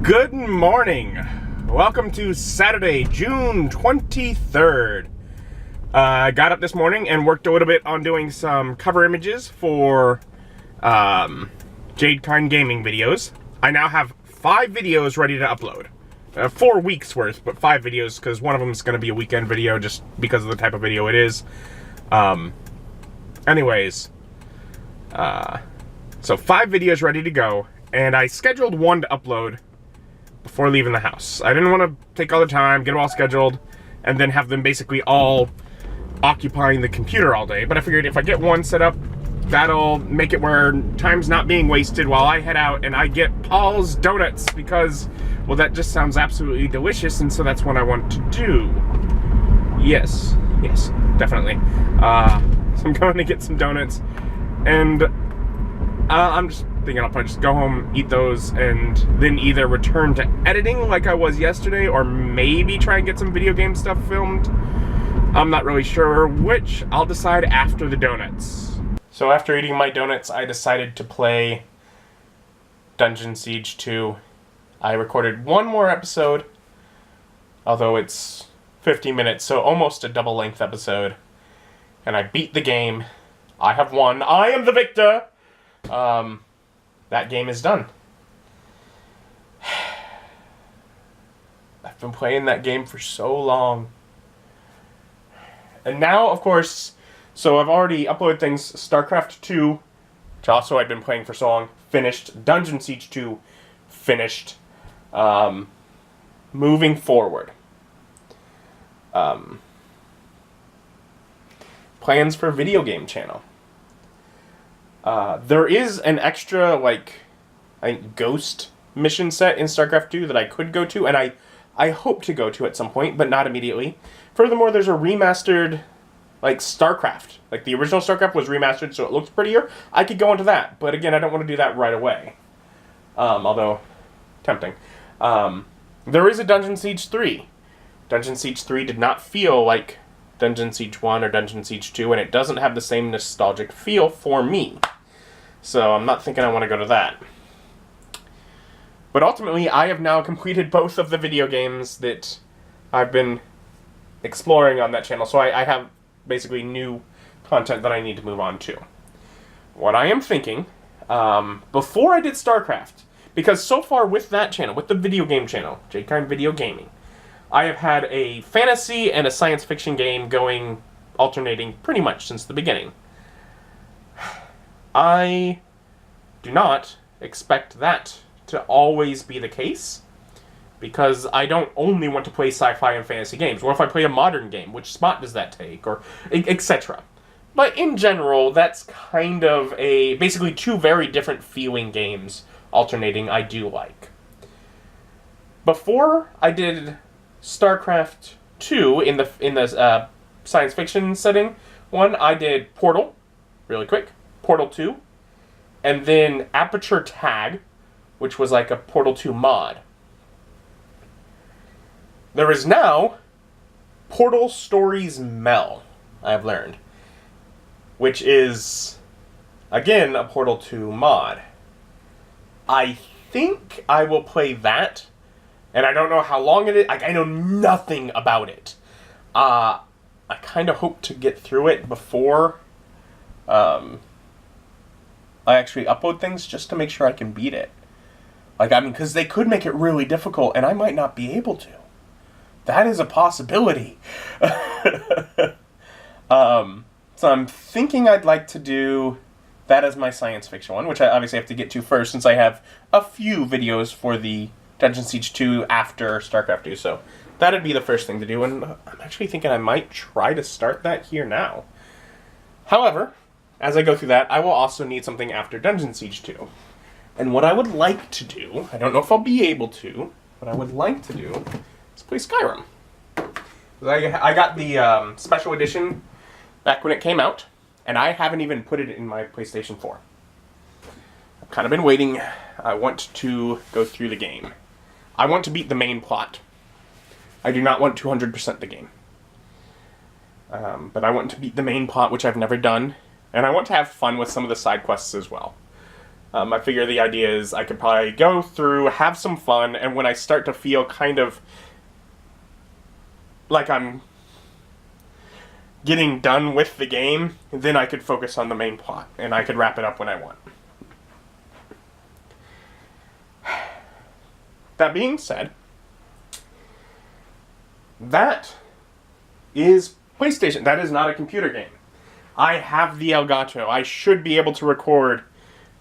Good morning. Welcome to Saturday, June 23rd. I got up this morning and worked a little bit on doing some cover images for Jade Kind Gaming videos. I now have 5 videos ready to upload. 4 weeks worth, but 5 videos because one of them is going to be a weekend video just because of the type of video it is. Anyways, so 5 videos ready to go, and I scheduled one to upload before leaving the house. I didn't want to take all the time, get them all scheduled, and then have them basically all occupying the computer all day. But I figured if I get one set up, that'll make it where time's not being wasted while I head out and I get Paul's Donuts because, well, that just sounds absolutely delicious, and so that's what I want to do. Yes, definitely. So I'm going to get some donuts, and I'm just thinking I'll probably just go home, eat those, and then either return to editing like I was yesterday, or maybe try and get some video game stuff filmed. I'm not really sure which. I'll decide after the donuts. So after eating my donuts, I decided to play Dungeon Siege 2. I recorded one more episode, although it's 50 minutes, so almost a double-length episode. And I beat the game. I have won. I am the victor! That game is done. I've been playing that game for so long. And now, of course, so I've already uploaded things. StarCraft 2, which also I'd been playing for so long, finished. Dungeon Siege 2, finished. Moving forward. Plans for video game channel. There is an extra, I think, ghost mission set in StarCraft 2 that I could go to, and I hope to go to at some point, but not immediately. Furthermore, there's a remastered, StarCraft. The original StarCraft was remastered, so it looks prettier. I could go into that, but again, I don't want to do that right away. Although, tempting. There is a Dungeon Siege 3. Dungeon Siege 3 did not feel like Dungeon Siege 1 or Dungeon Siege 2, and it doesn't have the same nostalgic feel for me. So I'm not thinking I want to go to that. But ultimately, I have now completed both of the video games that I've been exploring on that channel, so I have basically new content that I need to move on to. What I am thinking, before I did StarCraft, because so far with that channel, with the video game channel, Jade Kind Video Gaming, I have had a fantasy and a science fiction game going, alternating pretty much since the beginning. I do not expect that to always be the case, because I don't only want to play sci-fi and fantasy games. What if I play a modern game? Which spot does that take? Or etc. But in general, that's kind of basically 2 very different feeling games alternating I do like. Before I did StarCraft 2 in the science fiction setting one, I did Portal, really quick, Portal 2, and then Aperture Tag, which was like a Portal 2 mod. There is now Portal Stories Mel, I've learned, which is, again, a Portal 2 mod. I think I will play that, and I don't know how long it is. I know nothing about it. I kind of hope to get through it before I actually upload things, just to make sure I can beat it. Because they could make it really difficult, and I might not be able to. That is a possibility. So I'm thinking I'd like to do that as my science fiction one, which I obviously have to get to first, since I have a few videos for the Dungeon Siege 2 after StarCraft 2, so that'd be the first thing to do, and I'm actually thinking I might try to start that here now. However, as I go through that, I will also need something after Dungeon Siege 2. And what I would like to do, I don't know if I'll be able to, what I would like to do is play Skyrim. I got the special edition back when it came out, and I haven't even put it in my PlayStation 4. I've kind of been waiting. I want to go through the game. I want to beat the main plot. I do not want 200% the game. But I want to beat the main plot, which I've never done, and I want to have fun with some of the side quests as well. I figure the idea is I could probably go through, have some fun, and when I start to feel kind of like I'm getting done with the game, then I could focus on the main plot, and I could wrap it up when I want. That being said, that is PlayStation. That is not a computer game. I have the Elgato. I should be able to record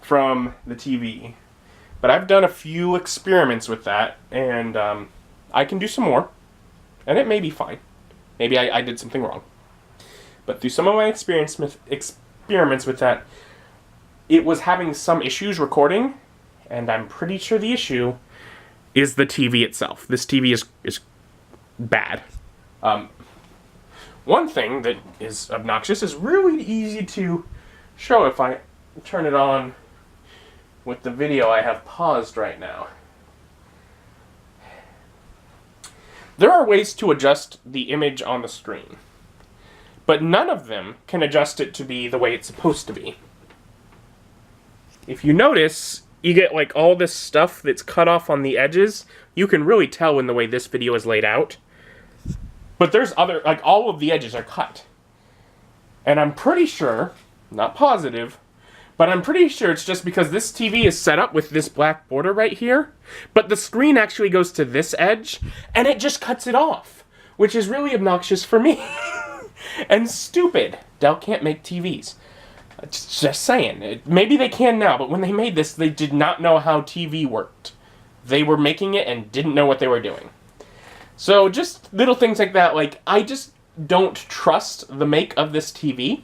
from the TV. But I've done a few experiments with that, and I can do some more. And it may be fine. Maybe I did something wrong. But through some of my experiments with that, it was having some issues recording, and I'm pretty sure the issue is the TV itself. This TV is bad. One thing that is obnoxious is really easy to show if I turn it on with the video I have paused right now. There are ways to adjust the image on the screen, but none of them can adjust it to be the way it's supposed to be. If you notice, you get like all this stuff that's cut off on the edges. You can really tell in the way this video is laid out. But there's other, like all of the edges are cut. And I'm pretty sure, not positive, but I'm pretty sure it's just because this TV is set up with this black border right here, but the screen actually goes to this edge, and it just cuts it off, which is really obnoxious for me. And stupid. Dell can't make TVs. Just saying. Maybe they can now, but when they made this, they did not know how TV worked. They were making it and didn't know what they were doing. So just little things like that, like I just don't trust the make of this TV.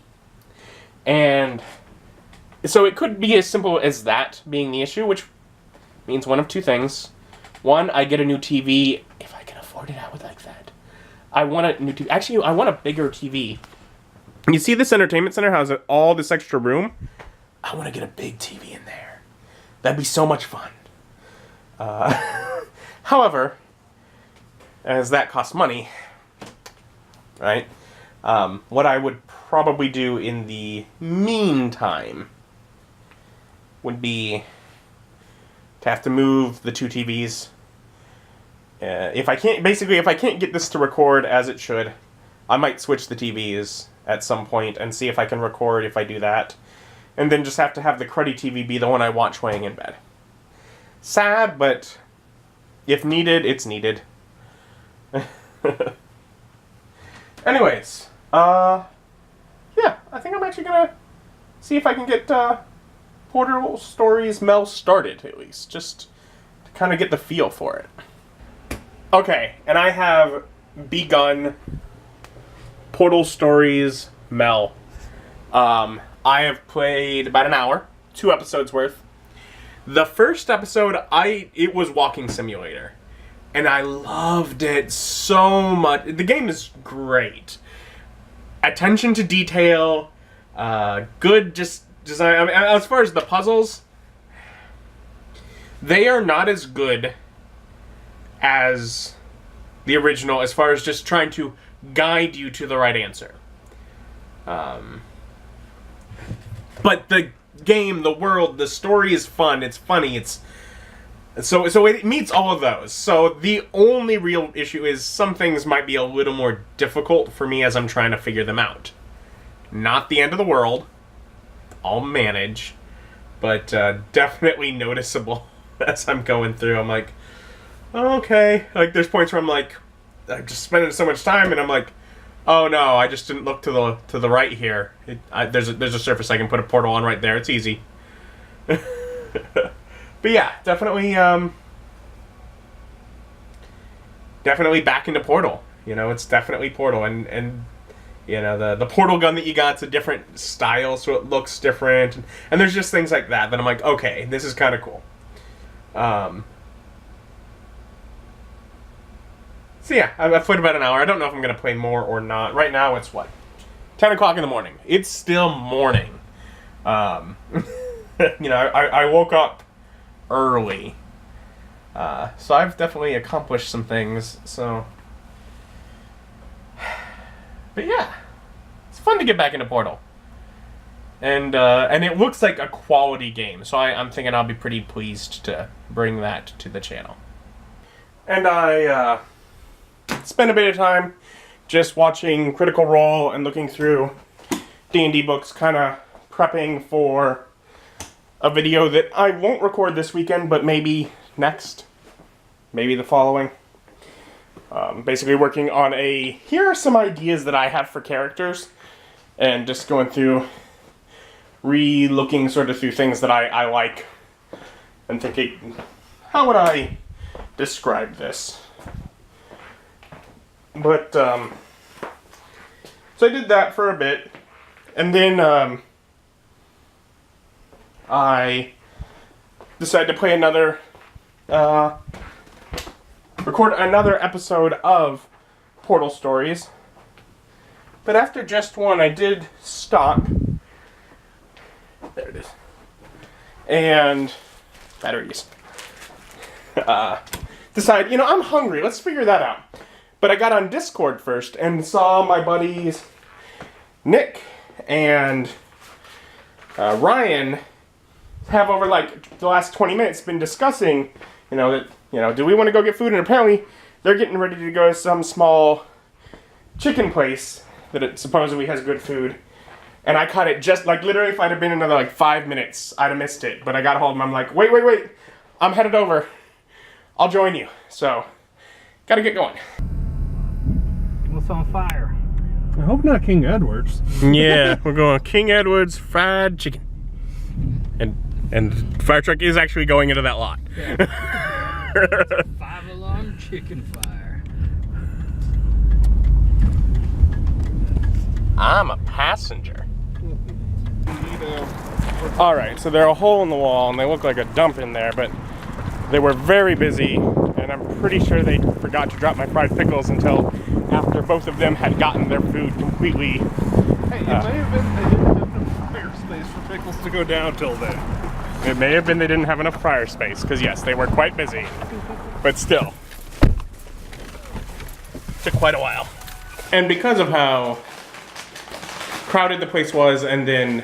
And so it could be as simple as that being the issue, which means one of two things. One, I get a new TV if I can afford it. I would like that. I want a new TV. Actually, I want a bigger TV. You see this entertainment center has all this extra room? I want to get a big TV in there. That'd be so much fun. However, as that costs money, right? What I would probably do in the meantime would be to have to move the two TVs. If I can't get this to record as it should, I might switch the TVs at some point and see if I can record if I do that. And then just have to have the cruddy TV be the one I watch laying in bed. Sad, but if needed, it's needed. Anyways, yeah, I think I'm actually gonna see if I can get Portal Stories Mel started, at least, just to kind of get the feel for it. Okay, and I have begun Portal Stories Mel. I have played about an hour, 2 episodes worth. The first episode, it was Walking Simulator. And I loved it so much. The game is great. Attention to detail, good just design. I mean, as far as the puzzles, they are not as good as the original as far as just trying to guide you to the right answer. But the game, the world, the story is fun. It's funny. So it meets all of those. So the only real issue is some things might be a little more difficult for me as I'm trying to figure them out. Not the end of the world. I'll manage. But definitely noticeable as I'm going through. I'm like, okay. Like there's points where I'm like, I'm just spending so much time and I'm like, oh no, I just didn't look to the right here. There's a surface I can put a portal on right there. It's easy. But yeah, definitely back into Portal. You know, it's definitely Portal, and you know the portal gun that you got's a different style, so it looks different, and there's just things like that I'm like, okay, this is kind of cool. So yeah, I've played about an hour. I don't know if I'm gonna play more or not. Right now, it's what, 10 o'clock in the morning. It's still morning. You know, I woke up early. So I've definitely accomplished some things, so. But yeah, it's fun to get back into Portal. And it looks like a quality game, so I'm thinking I'll be pretty pleased to bring that to the channel. And I spent a bit of time just watching Critical Role and looking through D&D books, kind of prepping for a video that I won't record this weekend, but maybe next, maybe the following. Basically working on here are some ideas that I have for characters, and just going through, re-looking sort of through things that I like, and thinking, how would I describe this? But, so I did that for a bit, and then, I decided to play record another episode of Portal Stories. But after just one, I did stop. There it is. And batteries. Decide, I'm hungry. Let's figure that out. But I got on Discord first and saw my buddies Nick and Ryan have over like the last 20 minutes been discussing, do we want to go get food? And apparently they're getting ready to go to some small chicken place that it supposedly has good food. And I caught it just like literally if I'd have been another like 5 minutes, I'd have missed it. But I got a hold of them. I'm like, wait. I'm headed over. I'll join you. So, gotta get going. What's on fire? I hope not King Edward's. Yeah, we're going King Edward's fried chicken. And the fire truck is actually going into that lot. Yeah. It's a 5-alarm chicken fire. I'm a passenger. Alright, so they're a hole in the wall and they look like a dump in there, but they were very busy, and I'm pretty sure they forgot to drop my fried pickles until after both of them had gotten their food completely. Hey, it may have been they didn't have enough fire space for pickles to go down till then. It may have been they didn't have enough fryer space, because yes, they were quite busy, but still. Took quite a while. And because of how crowded the place was and then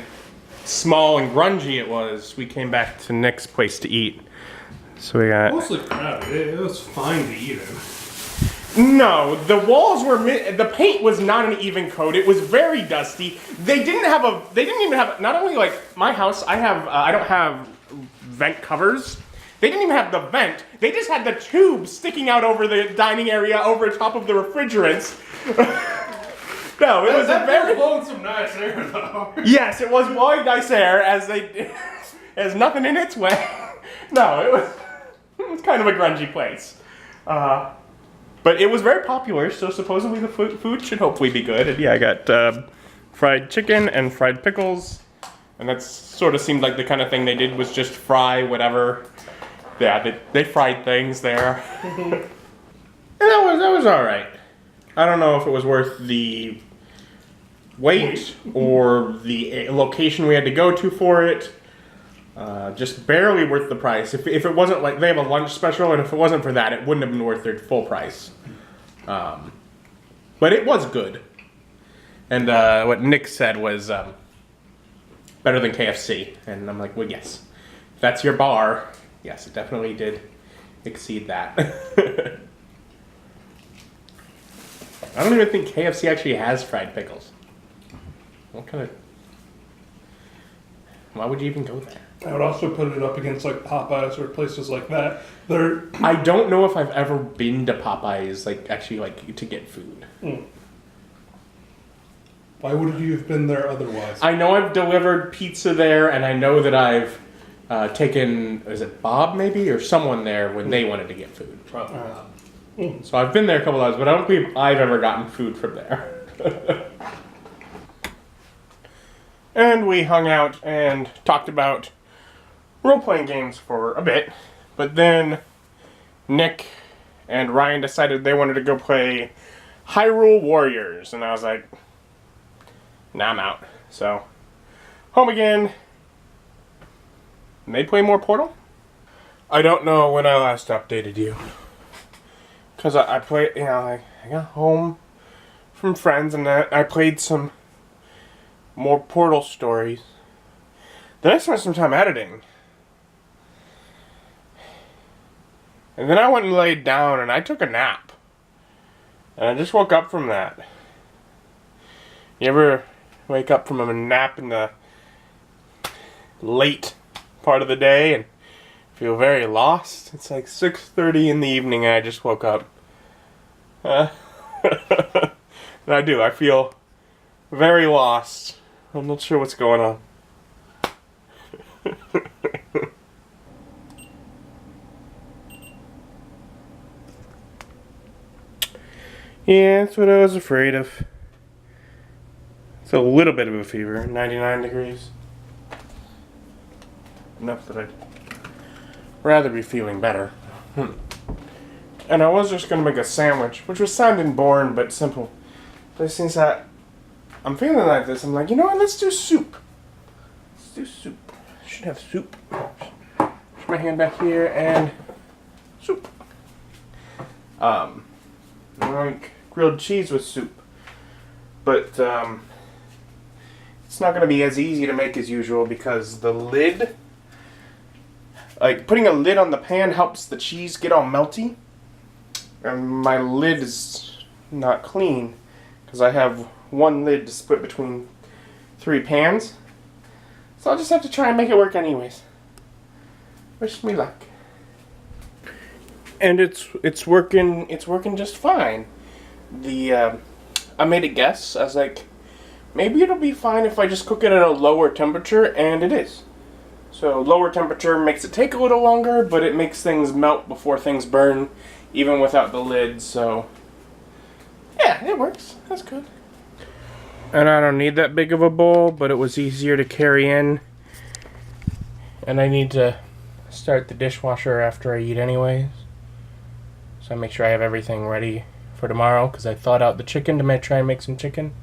small and grungy it was, we came back to Nick's place to eat. So we got... Mostly crowded. It was fine to eat in. No, the walls were the paint was not an even coat. It was very dusty. They didn't even have, not only like my house, I don't have vent covers. They didn't even have the vent. They just had the tube sticking out over the dining area over top of the refrigerants. No, it was a very blowing some nice air though. Yes, it was blowing nice air as nothing in its way. No, it was kind of a grungy place. But it was very popular, so supposedly the food should hopefully be good. And yeah, I got fried chicken and fried pickles, and that sort of seemed like the kind of thing they did was just fry whatever. Yeah, they fried things there. And that was all right. I don't know if it was worth the wait or the location we had to go to for it. Just barely worth the price. If it wasn't like they have a lunch special, and if it wasn't for that, it wouldn't have been worth their full price. But it was good. And what Nick said was better than KFC. And I'm like, well, yes. If that's your bar, yes, it definitely did exceed that. I don't even think KFC actually has fried pickles. What kind of... Why would you even go there? I would also put it up against like Popeyes or places like that. I don't know if I've ever been to Popeyes, like actually like to get food. Why would you have been there otherwise? I know I've delivered pizza there, and I know that I've taken, is it Bob maybe, or someone there when they wanted to get food. Probably. So I've been there a couple times, but I don't believe I've ever gotten food from there. And we hung out and talked about role-playing games for a bit, but then Nick and Ryan decided they wanted to go play Hyrule Warriors, and I was like, nah, I'm out. So, home again. And they play more Portal? I don't know when I last updated you. Because I played, I got home from friends and I played some more Portal Stories. Then I spent some time editing. And then I went and laid down and I took a nap. And I just woke up from that. You ever wake up from a nap in the late part of the day and feel very lost? It's like 6:30 in the evening and I just woke up. And I do. I feel very lost. I'm not sure what's going on. Yeah, that's what I was afraid of. It's a little bit of a fever, 99 degrees. Enough that I'd rather be feeling better. And I was just going to make a sandwich, which was sounding boring but simple. But since I'm feeling like this, I'm like, you know what, let's do soup. Let's do soup. I should have soup. Put my hand back here and soup. I like grilled cheese with soup. But it's not going to be as easy to make as usual because the lid, like putting a lid on the pan helps the cheese get all melty. And my lid is not clean because I have one lid to split between 3 pans. So I'll just have to try and make it work anyways. Wish me luck. And it's working just fine. I made a guess. I was like, maybe it'll be fine if I just cook it at a lower temperature, and it is. So lower temperature makes it take a little longer, but it makes things melt before things burn, even without the lid, so yeah, it works. That's good. And I don't need that big of a bowl, but it was easier to carry in. And I need to start the dishwasher after I eat anyways. So I make sure I have everything ready for tomorrow, because I thawed out the chicken to try and make some chicken.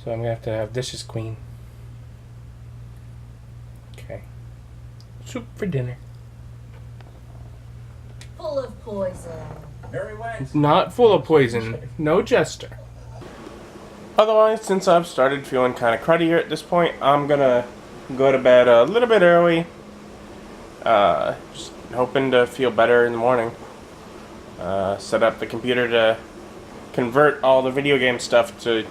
So I'm going to have dishes clean. Okay. Soup for dinner. Full of poison. Very wet. Not full of poison. No jester. Otherwise, since I've started feeling kind of cruddier at this point, I'm going to go to bed a little bit early. Just hoping to feel better in the morning. Set up the computer to convert all the video game stuff to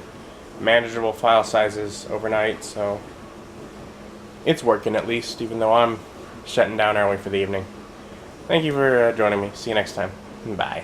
manageable file sizes overnight, so it's working at least, even though I'm shutting down early for the evening. Thank you for joining me. See you next time. Bye.